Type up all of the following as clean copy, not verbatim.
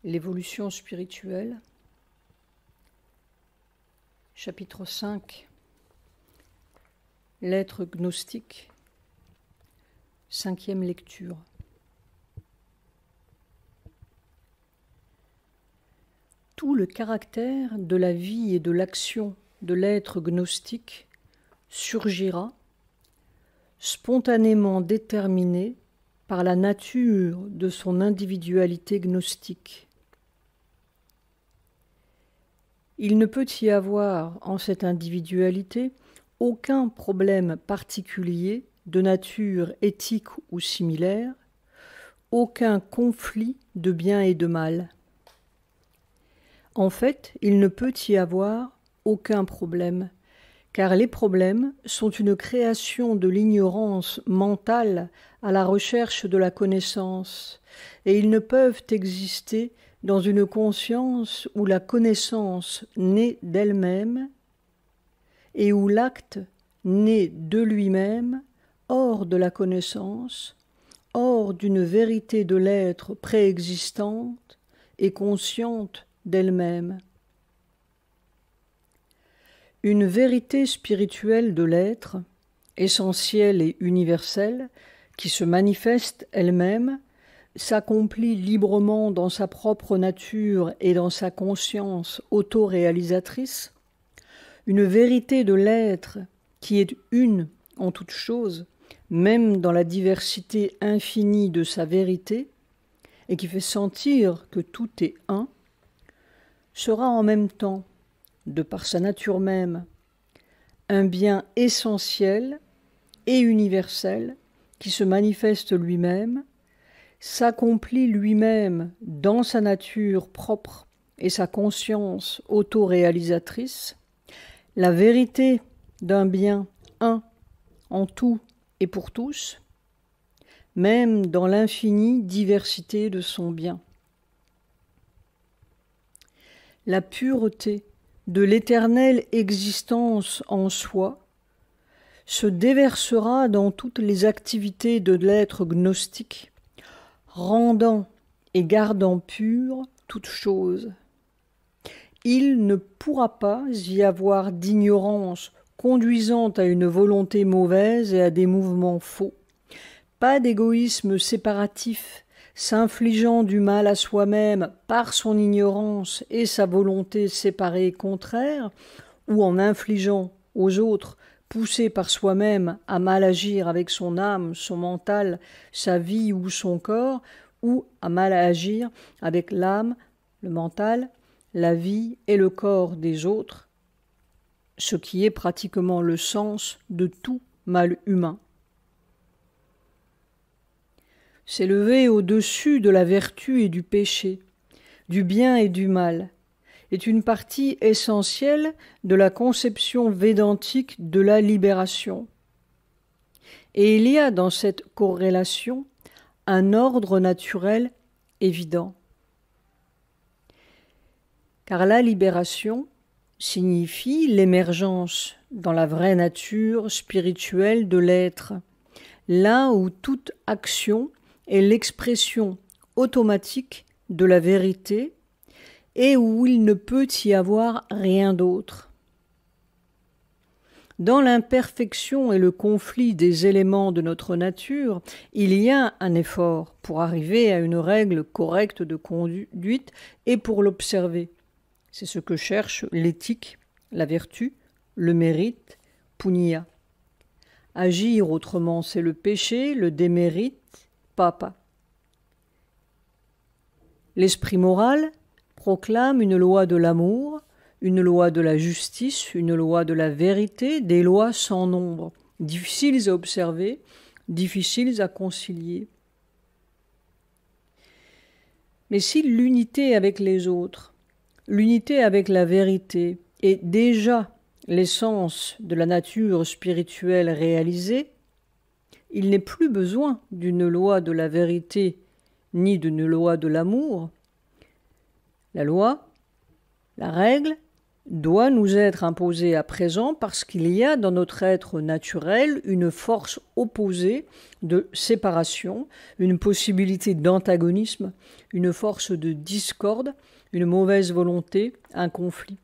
L'évolution spirituelle, chapitre 5, l'être gnostique, 5e lecture. Tout le caractère de la vie et de l'action de l'être gnostique surgira, spontanément déterminé par la nature de son individualité gnostique. Il ne peut y avoir en cette individualité aucun problème particulier de nature éthique ou similaire, aucun conflit de bien et de mal. En fait, il ne peut y avoir aucun problème, car les problèmes sont une création de l'ignorance mentale à la recherche de la connaissance, et ils ne peuvent exister dans une conscience où la connaissance naît d'elle-même et où l'acte naît de lui-même, hors de la connaissance, hors d'une vérité de l'être préexistante et consciente d'elle-même. Une vérité spirituelle de l'être, essentielle et universelle, qui se manifeste elle-même, s'accomplit librement dans sa propre nature et dans sa conscience autoréalisatrice, une vérité de l'être qui est une en toute chose, même dans la diversité infinie de sa vérité, et qui fait sentir que tout est un, sera en même temps, de par sa nature même, un bien essentiel et universel qui se manifeste lui-même, s'accomplit lui-même dans sa nature propre et sa conscience autoréalisatrice, la vérité d'un bien un en tout et pour tous, même dans l'infinie diversité de son bien. La pureté de l'éternelle existence en soi se déversera dans toutes les activités de l'être gnostique, rendant et gardant pure toute chose. Il ne pourra pas y avoir d'ignorance conduisant à une volonté mauvaise et à des mouvements faux, pas d'égoïsme séparatif s'infligeant du mal à soi-même par son ignorance et sa volonté séparée et contraire, ou en infligeant aux autres, poussé par soi-même à mal agir avec son âme, son mental, sa vie ou son corps, ou à mal agir avec l'âme, le mental, la vie et le corps des autres, ce qui est pratiquement le sens de tout mal humain. S'élever au-dessus de la vertu et du péché, du bien et du mal, est une partie essentielle de la conception védantique de la libération. Et il y a dans cette corrélation un ordre naturel évident. Car la libération signifie l'émergence dans la vraie nature spirituelle de l'être, là où toute action est l'expression automatique de la vérité et où il ne peut y avoir rien d'autre. Dans l'imperfection et le conflit des éléments de notre nature, il y a un effort pour arriver à une règle correcte de conduite et pour l'observer. C'est ce que cherche l'éthique, la vertu, le mérite, punya. Agir autrement, c'est le péché, le démérite, papa. L'esprit moral proclame une loi de l'amour, une loi de la justice, une loi de la vérité, des lois sans nombre, difficiles à observer, difficiles à concilier. Mais si l'unité avec les autres, l'unité avec la vérité est déjà l'essence de la nature spirituelle réalisée, il n'est plus besoin d'une loi de la vérité ni d'une loi de l'amour. La loi, la règle doit nous être imposée à présent parce qu'il y a dans notre être naturel une force opposée de séparation, une possibilité d'antagonisme, une force de discorde, une mauvaise volonté, un conflit.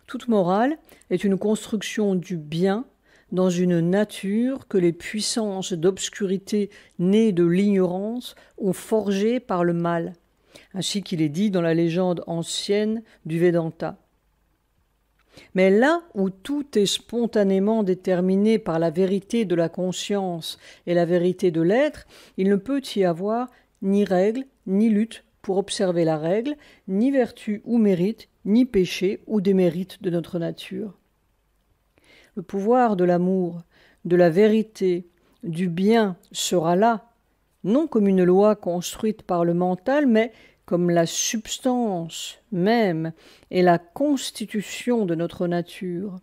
Toute morale est une construction du bien dans une nature que les puissances d'obscurité nées de l'ignorance ont forgée par le mal, ainsi qu'il est dit dans la légende ancienne du Vedanta. Mais là où tout est spontanément déterminé par la vérité de la conscience et la vérité de l'être, il ne peut y avoir ni règle, ni lutte pour observer la règle, ni vertu ou mérite, ni péché ou démérite de notre nature. Le pouvoir de l'amour, de la vérité, du bien sera là, non comme une loi construite par le mental, mais comme la substance même et la constitution de notre nature.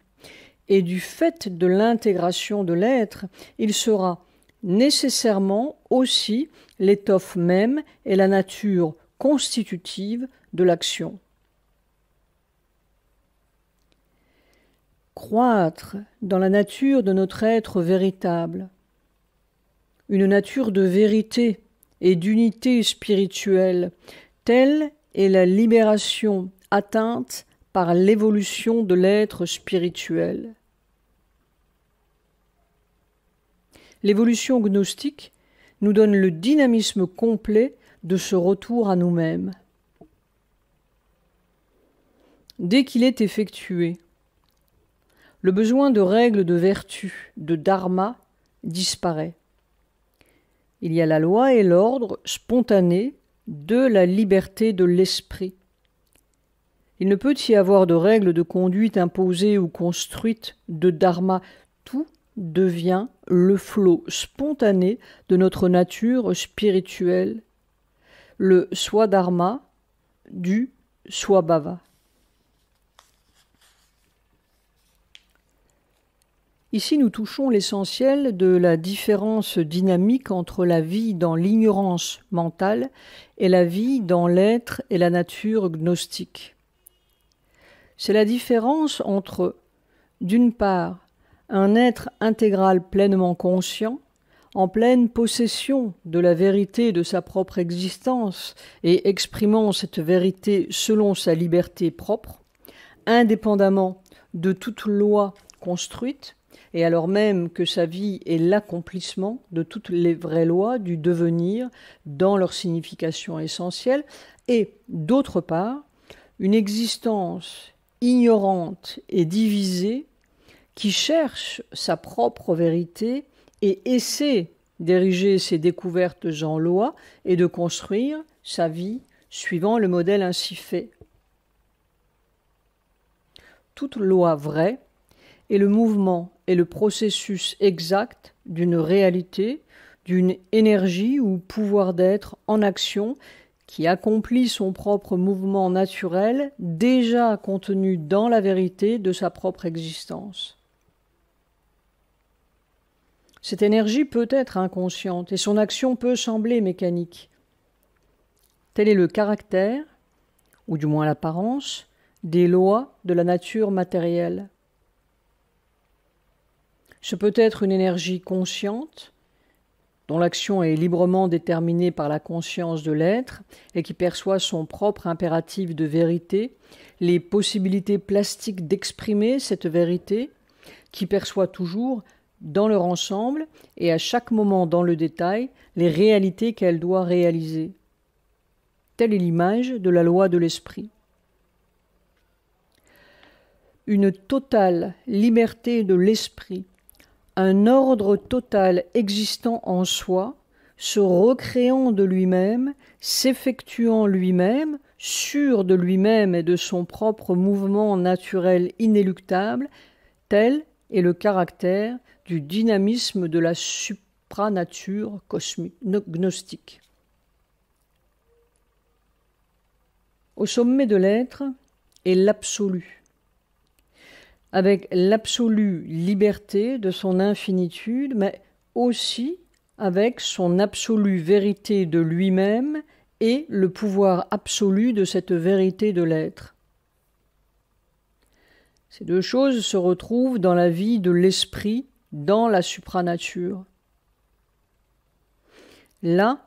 Et du fait de l'intégration de l'être, il sera nécessairement aussi l'étoffe même et la nature constitutive de l'action. Croître dans la nature de notre être véritable, une nature de vérité et d'unité spirituelle, telle est la libération atteinte par l'évolution de l'être spirituel. L'évolution gnostique nous donne le dynamisme complet de ce retour à nous-mêmes. Dès qu'il est effectué, le besoin de règles de vertu, de dharma, disparaît. Il y a la loi et l'ordre spontané de la liberté de l'esprit. Il ne peut y avoir de règles de conduite imposées ou construites, de dharma. Tout devient le flot spontané de notre nature spirituelle, le swadharma du swabhava. Ici, nous touchons l'essentiel de la différence dynamique entre la vie dans l'ignorance mentale et la vie dans l'être et la nature gnostique. C'est la différence entre, d'une part, un être intégral pleinement conscient, en pleine possession de la vérité de sa propre existence et exprimant cette vérité selon sa liberté propre, indépendamment de toute loi construite, et alors même que sa vie est l'accomplissement de toutes les vraies lois du devenir dans leur signification essentielle, et d'autre part, une existence ignorante et divisée qui cherche sa propre vérité et essaie d'ériger ses découvertes en loi et de construire sa vie suivant le modèle ainsi fait. Toute loi vraie est le mouvement et le processus exact d'une réalité, d'une énergie ou pouvoir d'être en action qui accomplit son propre mouvement naturel déjà contenu dans la vérité de sa propre existence. Cette énergie peut être inconsciente et son action peut sembler mécanique. Tel est le caractère, ou du moins l'apparence, des lois de la nature matérielle. Ce peut être une énergie consciente, dont l'action est librement déterminée par la conscience de l'être et qui perçoit son propre impératif de vérité, les possibilités plastiques d'exprimer cette vérité, qui perçoit toujours dans leur ensemble et à chaque moment dans le détail les réalités qu'elle doit réaliser. Telle est l'image de la loi de l'esprit. Une totale liberté de l'esprit, un ordre total existant en soi, se recréant de lui-même, s'effectuant lui-même, sûr de lui-même et de son propre mouvement naturel inéluctable, tel est le caractère du dynamisme de la supranature cosmique, gnostique. Au sommet de l'être est l'absolu, avec l'absolue liberté de son infinitude, mais aussi avec son absolue vérité de lui-même et le pouvoir absolu de cette vérité de l'être. Ces deux choses se retrouvent dans la vie de l'esprit, dans la supranature. Là,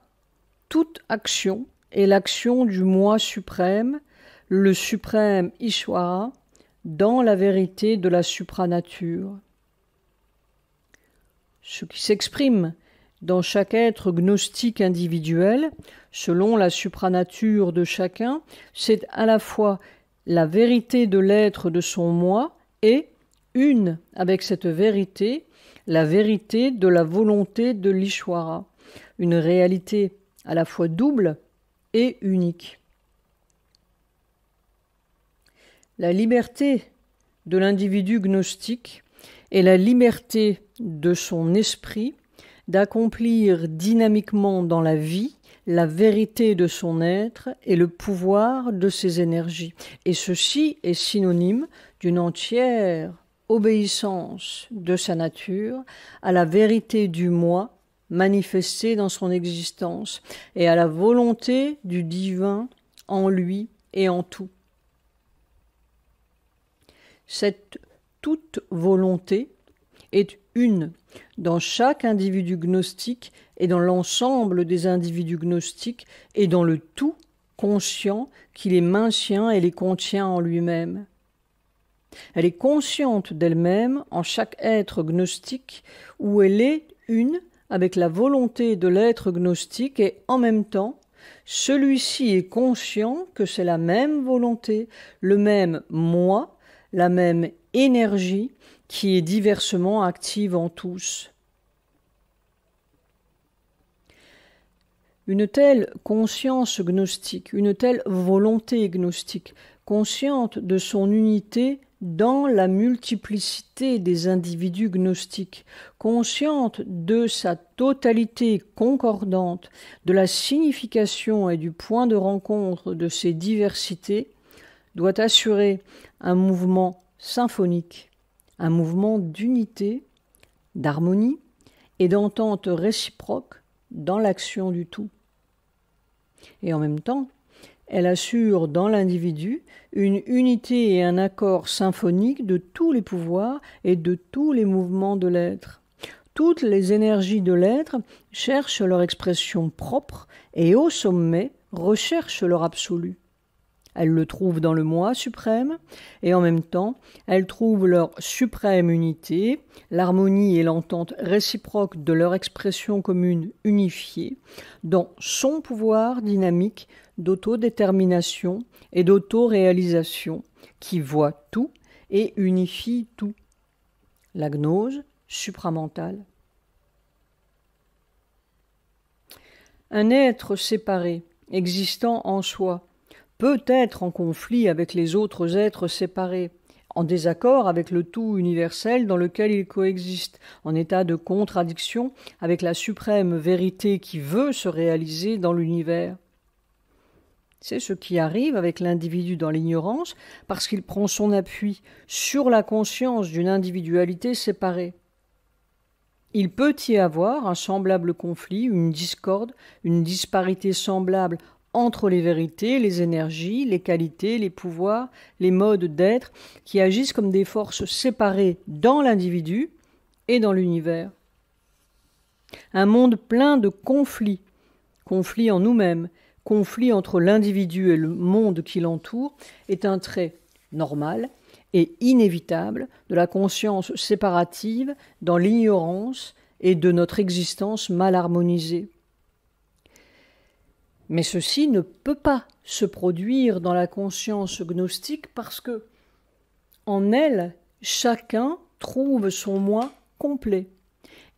toute action est l'action du moi suprême, le suprême Ishvara, dans la vérité de la supranature. Ce qui s'exprime dans chaque être gnostique individuel, selon la supranature de chacun, c'est à la fois la vérité de l'être de son moi et, une avec cette vérité, la vérité de la volonté de l'Ishvara, une réalité à la fois double et unique. La liberté de l'individu gnostique est la liberté de son esprit d'accomplir dynamiquement dans la vie la vérité de son être et le pouvoir de ses énergies. Et ceci est synonyme d'une entière obéissance de sa nature à la vérité du moi manifestée dans son existence et à la volonté du divin en lui et en tout. Cette toute volonté est une dans chaque individu gnostique et dans l'ensemble des individus gnostiques et dans le tout conscient qui les maintient et les contient en lui-même. Elle est consciente d'elle-même en chaque être gnostique où elle est une avec la volonté de l'être gnostique et en même temps, celui-ci est conscient que c'est la même volonté, le même moi, la même énergie qui est diversement active en tous. Une telle conscience gnostique, une telle volonté gnostique, consciente de son unité dans la multiplicité des individus gnostiques, consciente de sa totalité concordante, de la signification et du point de rencontre de ces diversités, doit assurer un mouvement symphonique, un mouvement d'unité, d'harmonie et d'entente réciproque dans l'action du tout. Et en même temps, elle assure dans l'individu une unité et un accord symphonique de tous les pouvoirs et de tous les mouvements de l'être. Toutes les énergies de l'être cherchent leur expression propre et au sommet recherchent leur absolu. Elles le trouvent dans le moi suprême et en même temps, elles trouvent leur suprême unité, l'harmonie et l'entente réciproque de leur expression commune unifiée, dans son pouvoir dynamique d'autodétermination et d'autoréalisation qui voit tout et unifie tout. La gnose supramentale. Un être séparé, existant en soi, peut être en conflit avec les autres êtres séparés, en désaccord avec le tout universel dans lequel il coexiste, en état de contradiction avec la suprême vérité qui veut se réaliser dans l'univers. C'est ce qui arrive avec l'individu dans l'ignorance parce qu'il prend son appui sur la conscience d'une individualité séparée. Il peut y avoir un semblable conflit, une discorde, une disparité semblable entre les vérités, les énergies, les qualités, les pouvoirs, les modes d'être qui agissent comme des forces séparées dans l'individu et dans l'univers. Un monde plein de conflits, conflits en nous-mêmes, conflits entre l'individu et le monde qui l'entoure, est un trait normal et inévitable de la conscience séparative dans l'ignorance et de notre existence mal harmonisée. Mais ceci ne peut pas se produire dans la conscience gnostique parce que, en elle, chacun trouve son moi complet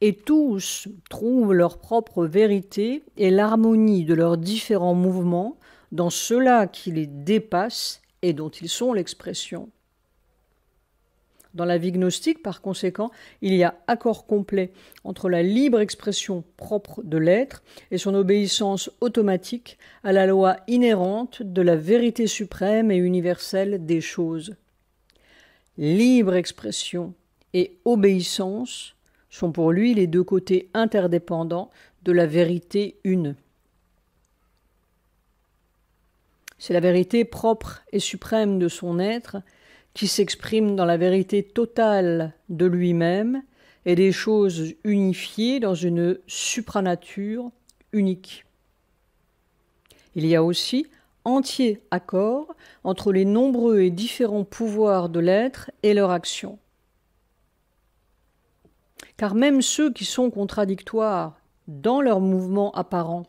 et tous trouvent leur propre vérité et l'harmonie de leurs différents mouvements dans ceux-là qui les dépassent et dont ils sont l'expression. Dans la vie gnostique, par conséquent, il y a accord complet entre la libre expression propre de l'être et son obéissance automatique à la loi inhérente de la vérité suprême et universelle des choses. Libre expression et obéissance sont pour lui les deux côtés interdépendants de la vérité une. C'est la vérité propre et suprême de son être qui s'exprime dans la vérité totale de lui-même et des choses unifiées dans une supranature unique. Il y a aussi entier accord entre les nombreux et différents pouvoirs de l'être et leur action. Car même ceux qui sont contradictoires dans leurs mouvements apparents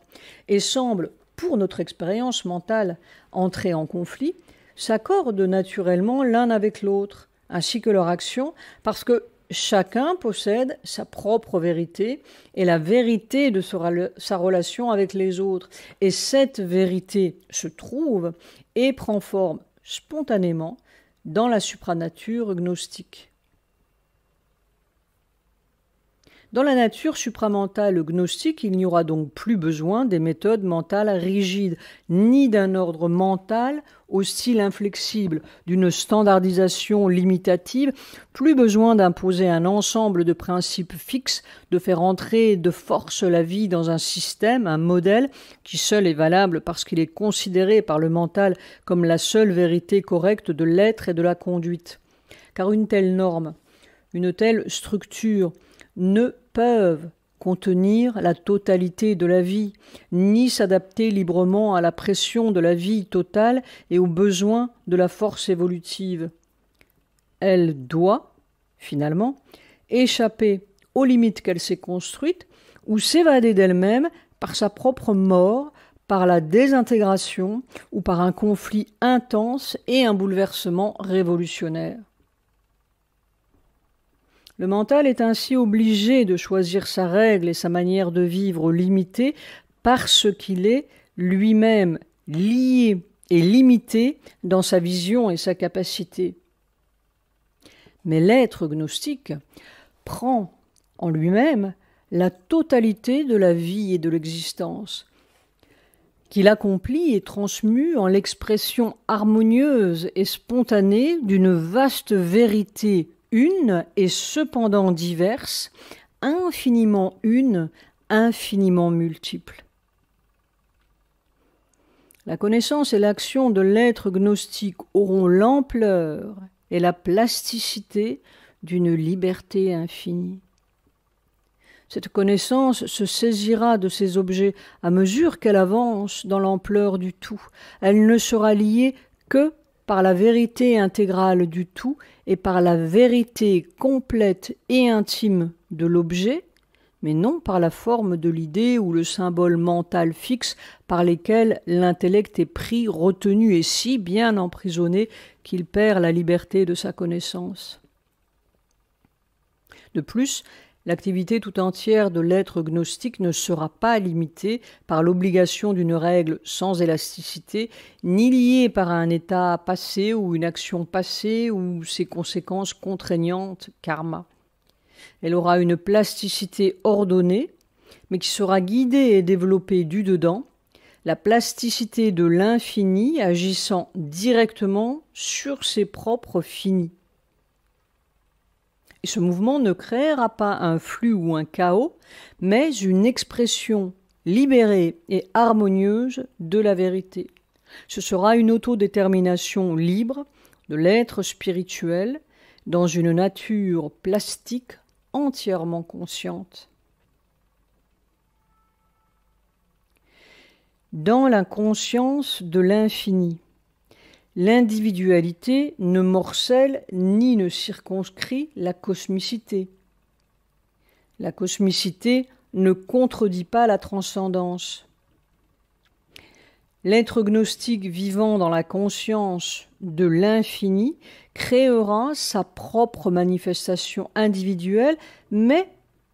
et semblent, pour notre expérience mentale, entrer en conflit, s'accordent naturellement l'un avec l'autre, ainsi que leur action, parce que chacun possède sa propre vérité et la vérité de sa relation avec les autres. Et cette vérité se trouve et prend forme spontanément dans la supranature gnostique. Dans la nature supramentale gnostique, il n'y aura donc plus besoin des méthodes mentales rigides, ni d'un ordre mental au style inflexible, d'une standardisation limitative, plus besoin d'imposer un ensemble de principes fixes, de faire entrer de force la vie dans un système, un modèle, qui seul est valable parce qu'il est considéré par le mental comme la seule vérité correcte de l'être et de la conduite. Car une telle norme, une telle structure ne peuvent contenir la totalité de la vie, ni s'adapter librement à la pression de la vie totale et aux besoins de la force évolutive. Elle doit, finalement, échapper aux limites qu'elle s'est construites ou s'évader d'elle-même par sa propre mort, par la désintégration ou par un conflit intense et un bouleversement révolutionnaire. Le mental est ainsi obligé de choisir sa règle et sa manière de vivre limitée parce qu'il est lui-même lié et limité dans sa vision et sa capacité. Mais l'être gnostique prend en lui-même la totalité de la vie et de l'existence, qu'il accomplit et transmue en l'expression harmonieuse et spontanée d'une vaste vérité une et cependant diverse, infiniment une, infiniment multiple. La connaissance et l'action de l'être gnostique auront l'ampleur et la plasticité d'une liberté infinie. Cette connaissance se saisira de ces objets à mesure qu'elle avance dans l'ampleur du tout. Elle ne sera liée que par la vérité intégrale du tout et par la vérité complète et intime de l'objet, mais non par la forme de l'idée ou le symbole mental fixe par lesquels l'intellect est pris, retenu et si bien emprisonné qu'il perd la liberté de sa connaissance. De plus, l'activité tout entière de l'être gnostique ne sera pas limitée par l'obligation d'une règle sans élasticité, ni liée par un état passé ou une action passée ou ses conséquences contraignantes, karma. Elle aura une plasticité ordonnée, mais qui sera guidée et développée du dedans, la plasticité de l'infini agissant directement sur ses propres finis. Et ce mouvement ne créera pas un flux ou un chaos, mais une expression libérée et harmonieuse de la vérité. Ce sera une autodétermination libre de l'être spirituel dans une nature plastique entièrement consciente. Dans la conscience de l'infini, l'individualité ne morcelle ni ne circonscrit la cosmicité. La cosmicité ne contredit pas la transcendance. L'être gnostique vivant dans la conscience de l'infini créera sa propre manifestation individuelle, mais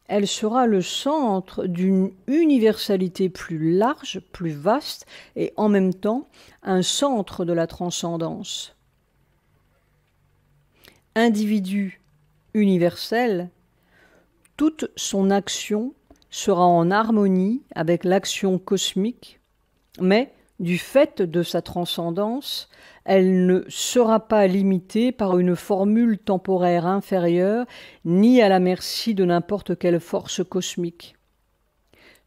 elle sera le centre d'une universalité plus large, plus vaste, et en même temps un centre de la transcendance. Individu universel, toute son action sera en harmonie avec l'action cosmique, mais du fait de sa transcendance, elle ne sera pas limitée par une formule temporaire inférieure, ni à la merci de n'importe quelle force cosmique.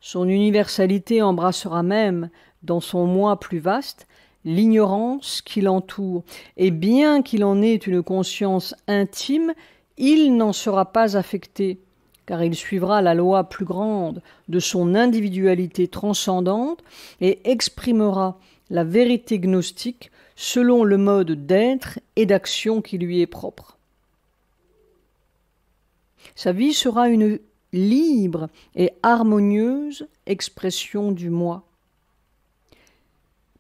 Son universalité embrassera même, dans son moi plus vaste, l'ignorance qui l'entoure, et bien qu'il en ait une conscience intime, il n'en sera pas affecté, car il suivra la loi plus grande de son individualité transcendante et exprimera la vérité gnostique selon le mode d'être et d'action qui lui est propre. Sa vie sera une libre et harmonieuse expression du moi.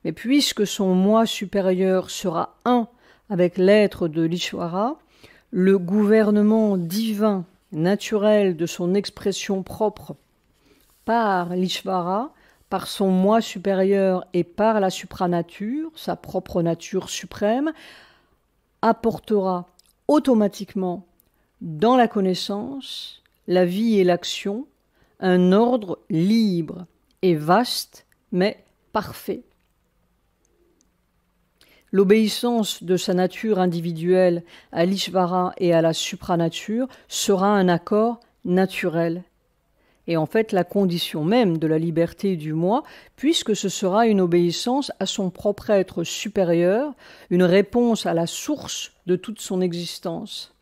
Mais puisque son moi supérieur sera un avec l'être de l'Ishvara, le gouvernement divin naturel de son expression propre par l'Ishvara, par son moi supérieur et par la supranature, sa propre nature suprême, apportera automatiquement dans la connaissance, la vie et l'action, un ordre libre et vaste, mais parfait. L'obéissance de sa nature individuelle à l'Ishvara et à la supranature sera un accord naturel. Et en fait, la condition même de la liberté du moi, puisque ce sera une obéissance à son propre être supérieur, une réponse à la source de toute son existence.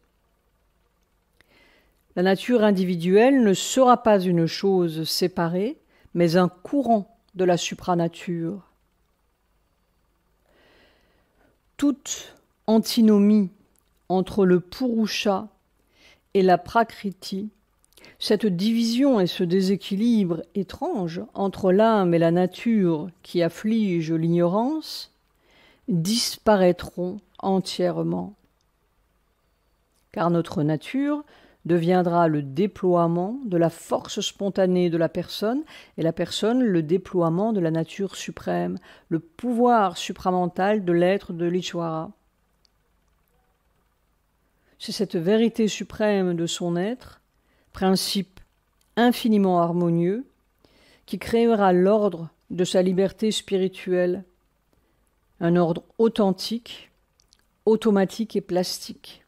La nature individuelle ne sera pas une chose séparée, mais un courant de la supranature. Toute antinomie entre le Purusha et la Prakriti, cette division et ce déséquilibre étrange entre l'âme et la nature qui afflige l'ignorance, disparaîtront entièrement. Car notre nature deviendra le déploiement de la force spontanée de la personne, et la personne le déploiement de la nature suprême, le pouvoir supramental de l'être de l'Ishvara. C'est cette vérité suprême de son être, principe infiniment harmonieux, qui créera l'ordre de sa liberté spirituelle, un ordre authentique, automatique et plastique.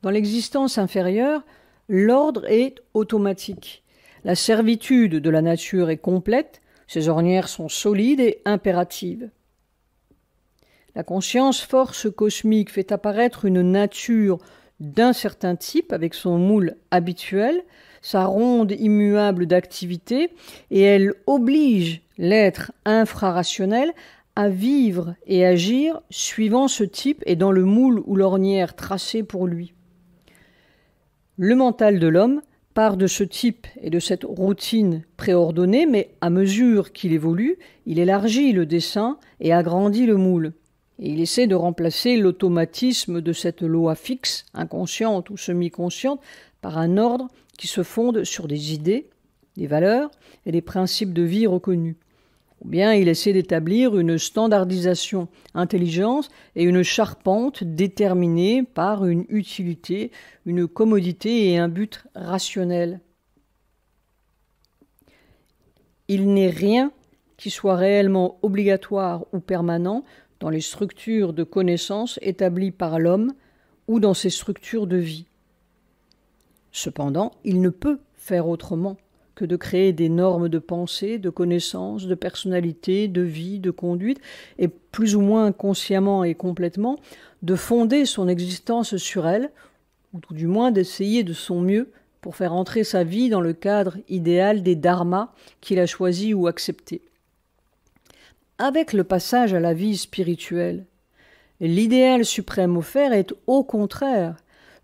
Dans l'existence inférieure, l'ordre est automatique. La servitude de la nature est complète, ses ornières sont solides et impératives. La conscience force cosmique fait apparaître une nature d'un certain type avec son moule habituel, sa ronde immuable d'activité, et elle oblige l'être infrarationnel à vivre et agir suivant ce type et dans le moule ou l'ornière tracée pour lui. Le mental de l'homme part de ce type et de cette routine préordonnée, mais à mesure qu'il évolue, il élargit le dessin et agrandit le moule. Et il essaie de remplacer l'automatisme de cette loi fixe, inconsciente ou semi-consciente, par un ordre qui se fonde sur des idées, des valeurs et des principes de vie reconnus. Ou bien il essaie d'établir une standardisation intelligente et une charpente déterminée par une utilité, une commodité et un but rationnel. Il n'est rien qui soit réellement obligatoire ou permanent dans les structures de connaissances établies par l'homme ou dans ses structures de vie. Cependant, il ne peut faire autrement que de créer des normes de pensée, de connaissance, de personnalité, de vie, de conduite, et plus ou moins consciemment et complètement, de fonder son existence sur elle, ou tout du moins d'essayer de son mieux pour faire entrer sa vie dans le cadre idéal des dharmas qu'il a choisis ou acceptés. Avec le passage à la vie spirituelle, l'idéal suprême offert est au contraire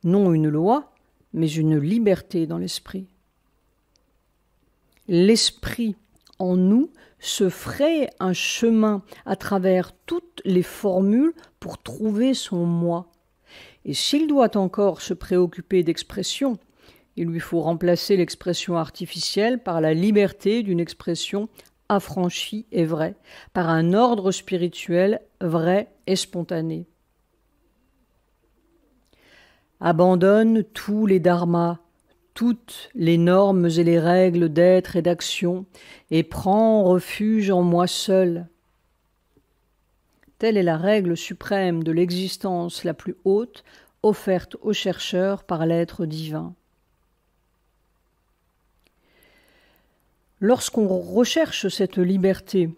non une loi, mais une liberté dans l'esprit. L'esprit en nous se fraye un chemin à travers toutes les formules pour trouver son moi. Et s'il doit encore se préoccuper d'expression, il lui faut remplacer l'expression artificielle par la liberté d'une expression affranchie et vraie, par un ordre spirituel vrai et spontané. Abandonne tous les dharmas, toutes les normes et les règles d'être et d'action, et prends refuge en moi seul. Telle est la règle suprême de l'existence la plus haute, offerte aux chercheurs par l'être divin. Lorsqu'on recherche cette liberté,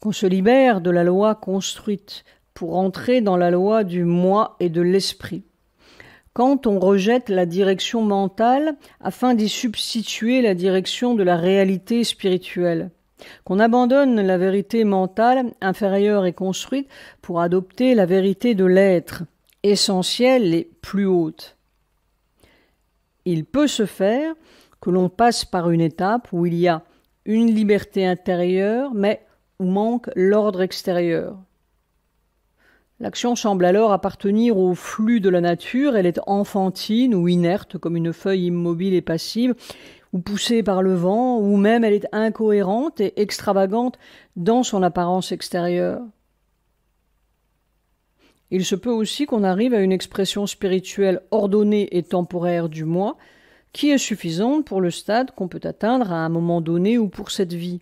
qu'on se libère de la loi construite pour entrer dans la loi du moi et de l'esprit, quand on rejette la direction mentale afin d'y substituer la direction de la réalité spirituelle, qu'on abandonne la vérité mentale inférieure et construite pour adopter la vérité de l'être, essentielle et plus haute. Il peut se faire que l'on passe par une étape où il y a une liberté intérieure, mais où manque l'ordre extérieur. L'action semble alors appartenir au flux de la nature, elle est enfantine ou inerte comme une feuille immobile et passive, ou poussée par le vent, ou même elle est incohérente et extravagante dans son apparence extérieure. Il se peut aussi qu'on arrive à une expression spirituelle ordonnée et temporaire du moi, qui est suffisante pour le stade qu'on peut atteindre à un moment donné ou pour cette vie.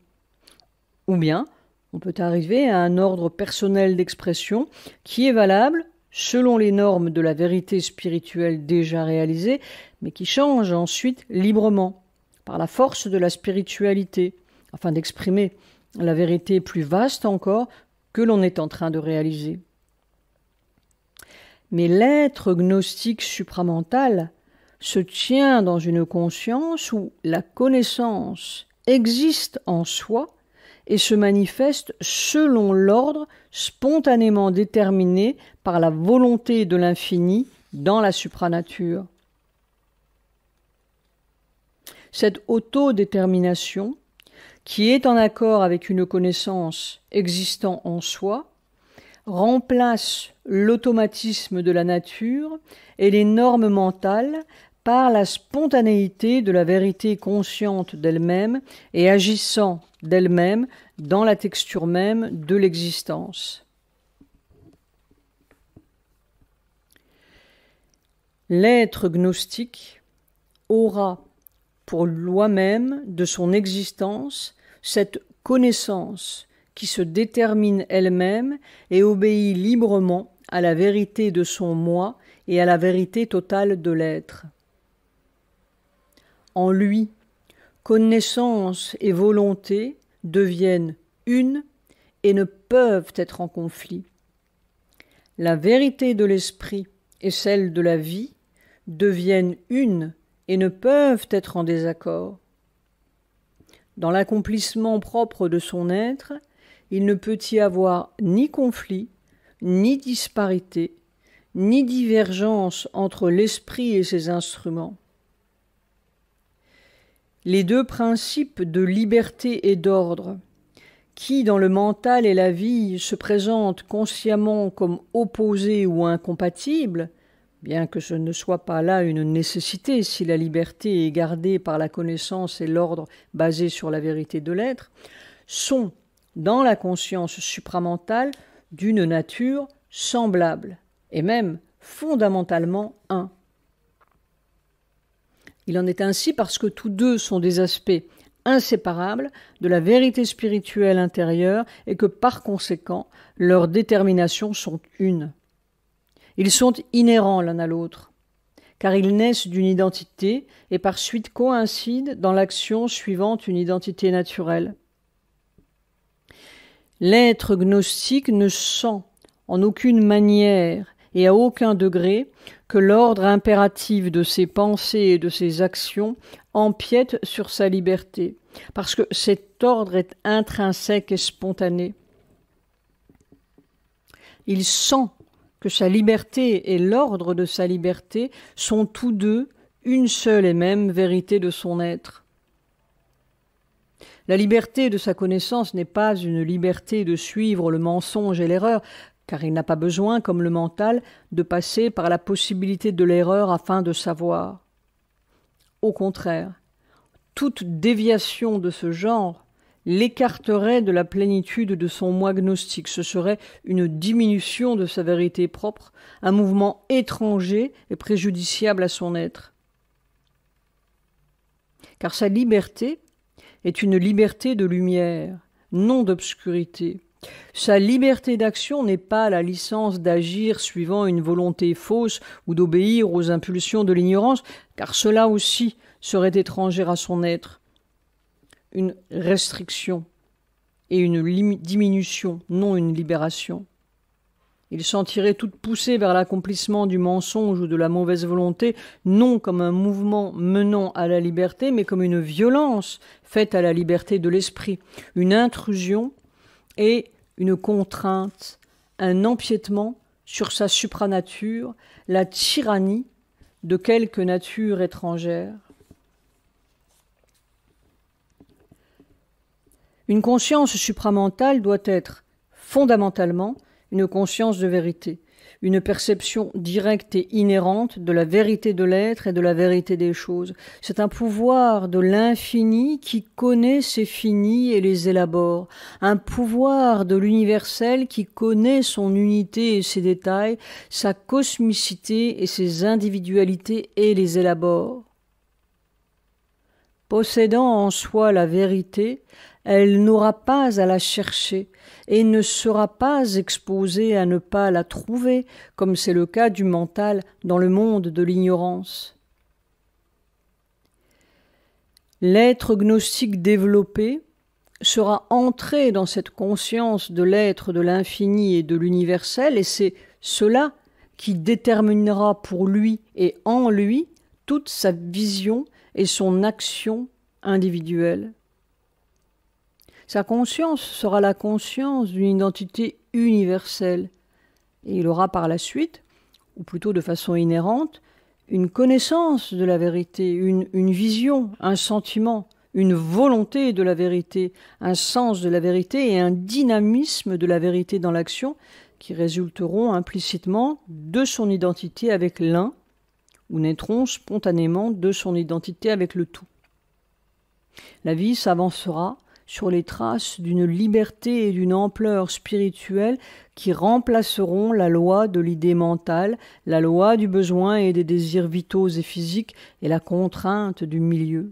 Ou bien, on peut arriver à un ordre personnel d'expression qui est valable selon les normes de la vérité spirituelle déjà réalisée, mais qui change ensuite librement, par la force de la spiritualité, afin d'exprimer la vérité plus vaste encore que l'on est en train de réaliser. Mais l'être gnostique supramental se tient dans une conscience où la connaissance existe en soi et se manifeste selon l'ordre spontanément déterminé par la volonté de l'infini dans la supranature. Cette autodétermination, qui est en accord avec une connaissance existant en soi, remplace l'automatisme de la nature et les normes mentales par la spontanéité de la vérité consciente d'elle-même et agissant d'elle-même dans la texture même de l'existence. L'être gnostique aura pour loi même de son existence cette connaissance qui se détermine elle-même et obéit librement à la vérité de son moi et à la vérité totale de l'être. En lui, connaissance et volonté deviennent une et ne peuvent être en conflit. La vérité de l'esprit et celle de la vie deviennent une et ne peuvent être en désaccord. Dans l'accomplissement propre de son être, il ne peut y avoir ni conflit, ni disparité, ni divergence entre l'esprit et ses instruments. Les deux principes de liberté et d'ordre, qui dans le mental et la vie se présentent consciemment comme opposés ou incompatibles, bien que ce ne soit pas là une nécessité si la liberté est gardée par la connaissance et l'ordre basé sur la vérité de l'être, sont, dans la conscience supramentale, d'une nature semblable, et même fondamentalement un. Il en est ainsi parce que tous deux sont des aspects inséparables de la vérité spirituelle intérieure et que par conséquent, leurs déterminations sont une. Ils sont inhérents l'un à l'autre, car ils naissent d'une identité et par suite coïncident dans l'action suivant une identité naturelle. L'être gnostique ne sent en aucune manière et à aucun degré que l'ordre impératif de ses pensées et de ses actions empiète sur sa liberté, parce que cet ordre est intrinsèque et spontané. Il sent que sa liberté et l'ordre de sa liberté sont tous deux une seule et même vérité de son être. La liberté de sa connaissance n'est pas une liberté de suivre le mensonge et l'erreur, car il n'a pas besoin, comme le mental, de passer par la possibilité de l'erreur afin de savoir. Au contraire, toute déviation de ce genre l'écarterait de la plénitude de son moi gnostique. Ce serait une diminution de sa vérité propre, un mouvement étranger et préjudiciable à son être. Car sa liberté est une liberté de lumière, non d'obscurité. Sa liberté d'action n'est pas la licence d'agir suivant une volonté fausse ou d'obéir aux impulsions de l'ignorance, car cela aussi serait étranger à son être. une restriction et une diminution, non une libération. Il sentirait toute poussée vers l'accomplissement du mensonge ou de la mauvaise volonté, non comme un mouvement menant à la liberté, mais comme une violence faite à la liberté de l'esprit, une intrusion et une contrainte, un empiètement sur sa supranature, la tyrannie de quelque nature étrangère. Une conscience supramentale doit être fondamentalement une conscience de vérité, une perception directe et inhérente de la vérité de l'être et de la vérité des choses. C'est un pouvoir de l'infini qui connaît ses finis et les élabore, un pouvoir de l'universel qui connaît son unité et ses détails, sa cosmicité et ses individualités et les élabore. Possédant en soi la vérité, elle n'aura pas à la chercher et ne sera pas exposée à ne pas la trouver, comme c'est le cas du mental dans le monde de l'ignorance. L'être gnostique développé sera entré dans cette conscience de l'être de l'infini et de l'universel, et c'est cela qui déterminera pour lui et en lui toute sa vision et son action individuelle. Sa conscience sera la conscience d'une identité universelle, et il aura par la suite, ou plutôt de façon inhérente, une connaissance de la vérité, une vision, un sentiment, une volonté de la vérité, un sens de la vérité et un dynamisme de la vérité dans l'action qui résulteront implicitement de son identité avec l'un, ou naîtront spontanément de son identité avec le tout. La vie s'avancera sur les traces d'une liberté et d'une ampleur spirituelle qui remplaceront la loi de l'idée mentale, la loi du besoin et des désirs vitaux et physiques et la contrainte du milieu.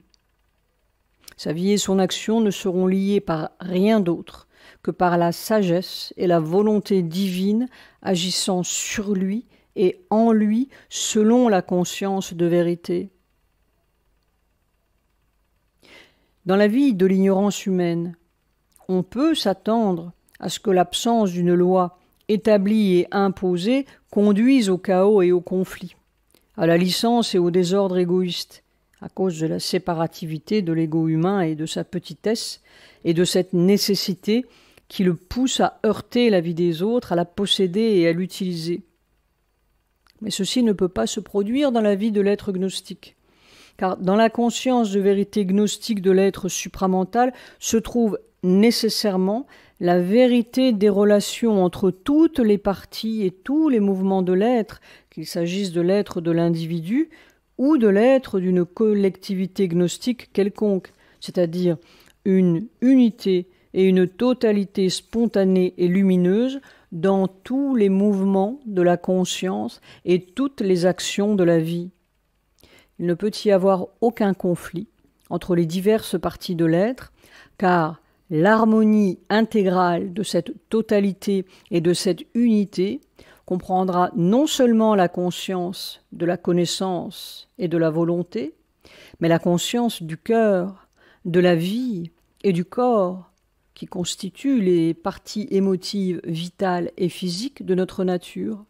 Sa vie et son action ne seront liées par rien d'autre que par la sagesse et la volonté divine agissant sur lui et en lui selon la conscience de vérité. Dans la vie de l'ignorance humaine, on peut s'attendre à ce que l'absence d'une loi établie et imposée conduise au chaos et au conflit, à la licence et au désordre égoïste, à cause de la séparativité de l'ego humain et de sa petitesse, et de cette nécessité qui le pousse à heurter la vie des autres, à la posséder et à l'utiliser. Mais ceci ne peut pas se produire dans la vie de l'être gnostique. Car dans la conscience de vérité gnostique de l'être supramental se trouve nécessairement la vérité des relations entre toutes les parties et tous les mouvements de l'être, qu'il s'agisse de l'être de l'individu ou de l'être d'une collectivité gnostique quelconque, c'est-à-dire une unité et une totalité spontanée et lumineuse dans tous les mouvements de la conscience et toutes les actions de la vie. Il ne peut y avoir aucun conflit entre les diverses parties de l'être, car l'harmonie intégrale de cette totalité et de cette unité comprendra non seulement la conscience de la connaissance et de la volonté, mais la conscience du cœur, de la vie et du corps, qui constituent les parties émotives, vitales et physiques de notre nature.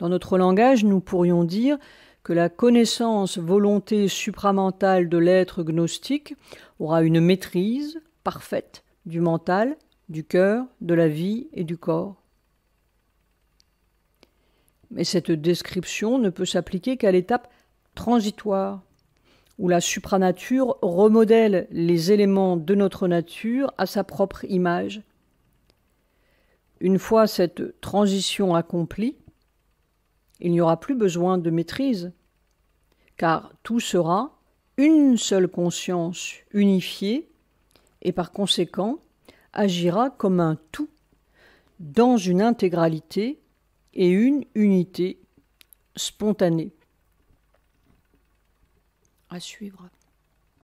Dans notre langage, nous pourrions dire que la connaissance volonté supramentale de l'être gnostique aura une maîtrise parfaite du mental, du cœur, de la vie et du corps. Mais cette description ne peut s'appliquer qu'à l'étape transitoire, où la supranature remodèle les éléments de notre nature à sa propre image. Une fois cette transition accomplie, il n'y aura plus besoin de maîtrise, car tout sera une seule conscience unifiée et par conséquent agira comme un tout dans une intégralité et une unité spontanée. À suivre.